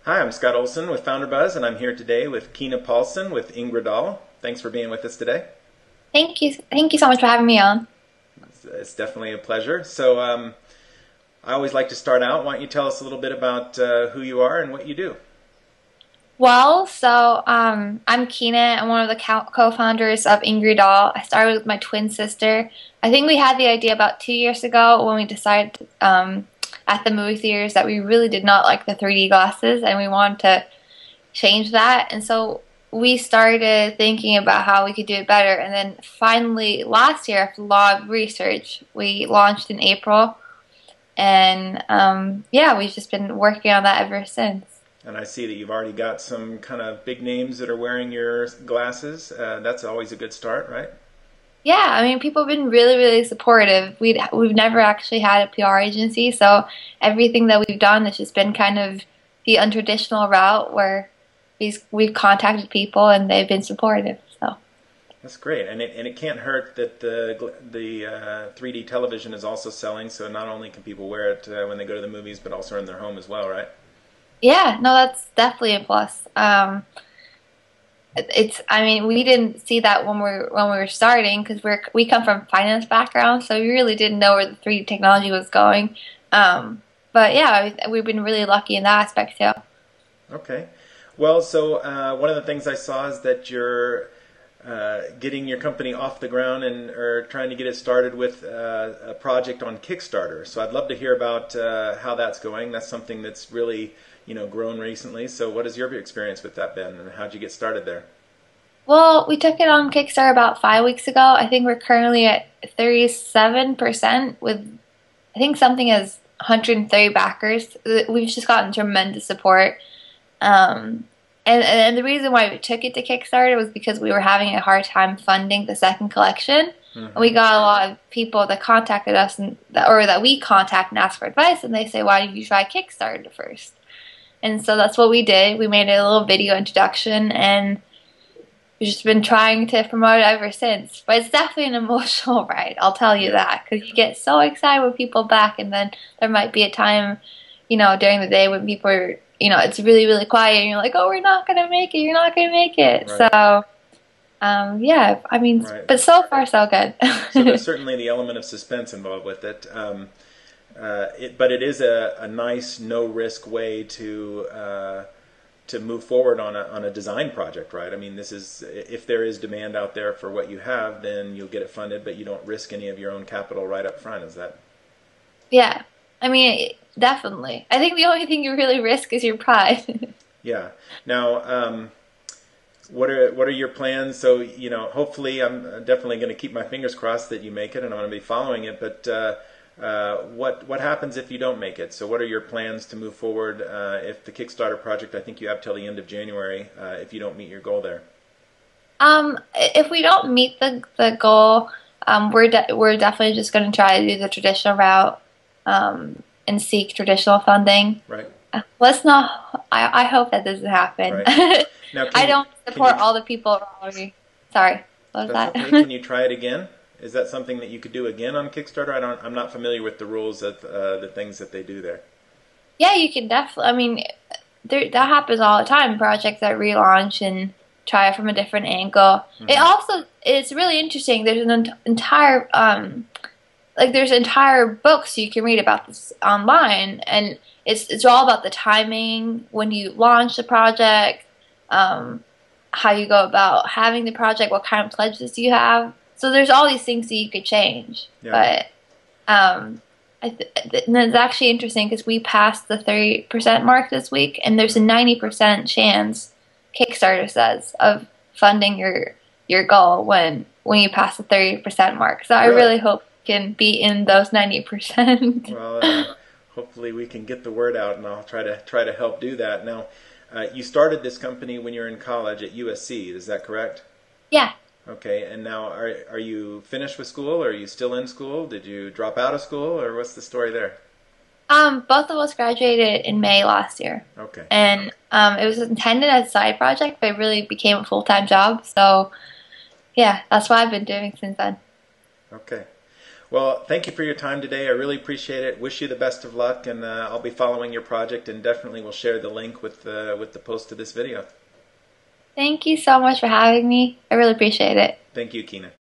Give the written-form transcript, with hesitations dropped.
Hi, I'm Scott Olson with FounderBuzz, and I'm here today with Kine Paulsen with Ingri Dahl. Thanks for being with us today. Thank you. Thank you so much for having me on. It's definitely a pleasure. I always like to start out. Why don't you tell us a little bit about who you are and what you do? I'm Kine. I'm one of the co-founders of Ingri Dahl. I started with my twin sister. I think we had the idea about 2 years ago when we decided at the movie theaters that we really did not like the 3D glasses and we wanted to change that. And so we started thinking about how we could do it better. And then finally last year, after a lot of research, we launched in April. And yeah, we've just been working on that ever since. And I see that you've already got some kind of big names that are wearing your glasses. That's always a good start, right? Yeah, I mean, people have been really, really supportive. We've never actually had a PR agency, so everything that we've done has just been kind of the untraditional route where we've contacted people and they've been supportive. So That's great, and it can't hurt that the 3D television is also selling. So not only can people wear it when they go to the movies, but also in their home as well, right? yeah, no, that's definitely a plus. I mean, we didn't see that when we were starting because we come from finance background, so we really didn't know where the 3D technology was going. But yeah, we've been really lucky in that aspect too. Okay. Well, so one of the things I saw is that you're getting your company off the ground and are trying to get it started with a project on Kickstarter. So I'd love to hear about how that's going. That's something that's really, grown recently. So what has your experience with that been, and how'd you get started there? Well, we took it on Kickstarter about 5 weeks ago. I think we're currently at 37% with I think something as 130 backers. We've just gotten tremendous support. And the reason why we took it to Kickstarter was because we were having a hard time funding the second collection. And we got a lot of people that contacted us or that we contact and ask for advice, and they say, why did you try Kickstarter first? And so that's what we did. We made a little video introduction, and we've just been trying to promote it ever since. But it's definitely an emotional ride, I'll tell you that, because you get so excited when people back, and then there might be a time, during the day when people are, it's really, really quiet, and you're like, oh, we're not going to make it, you're not going to make it. Right. So, yeah, I mean, Right. but so far, so good. So there's certainly the element of suspense involved with it. But it is a nice, no-risk way to move forward on a design project, right? I mean, this is, if there is demand out there for what you have, then you'll get it funded, but you don't risk any of your own capital right up front. Is that? Yeah, I mean, definitely. I think the only thing you really risk is your pride. Yeah. Now, what are your plans? So, hopefully, I'm definitely going to keep my fingers crossed that you make it, and I'm going to be following it. But what happens if you don't make it? So, what are your plans to move forward if the Kickstarter project? I think you have till the end of January. If you don't meet your goal there. If we don't meet the goal, we're definitely just going to try to do the traditional route and seek traditional funding. Right. Let's not. I hope that doesn't happen. Right. Now, I don't support all the people around me. Sorry, what was that's that? okay. Can you try it again? Is that something that you could do again on Kickstarter? I'm not familiar with the rules of the things that they do there. Yeah, you can definitely. I mean, that happens all the time. Projects that relaunch and try it from a different angle. It's really interesting. There's an entire there's entire books you can read about this online, and it's all about the timing when you launch the project, how you go about having the project, what kind of pledges you have. So there's all these things that you could change. Yeah. But and it's actually interesting because we passed the 30% mark this week, and there's a 90% chance, Kickstarter says, of funding your goal when you pass the 30% mark. So I really hope we can be in those 90%. Well, hopefully we can get the word out, and I'll try to help do that. Now, you started this company when you were in college at USC. Is that correct? Yeah. Okay, and now are you finished with school, or are you still in school? Did you drop out of school, or what's the story there? Both of us graduated in May last year. Okay. And it was intended as a side project, but it really became a full-time job. So, yeah, that's what I've been doing since then. Okay. Well, thank you for your time today. I really appreciate it. Wish you the best of luck, and I'll be following your project, and definitely will share the link with the post to this video. Thank you so much for having me. I really appreciate it. Thank you, Kine.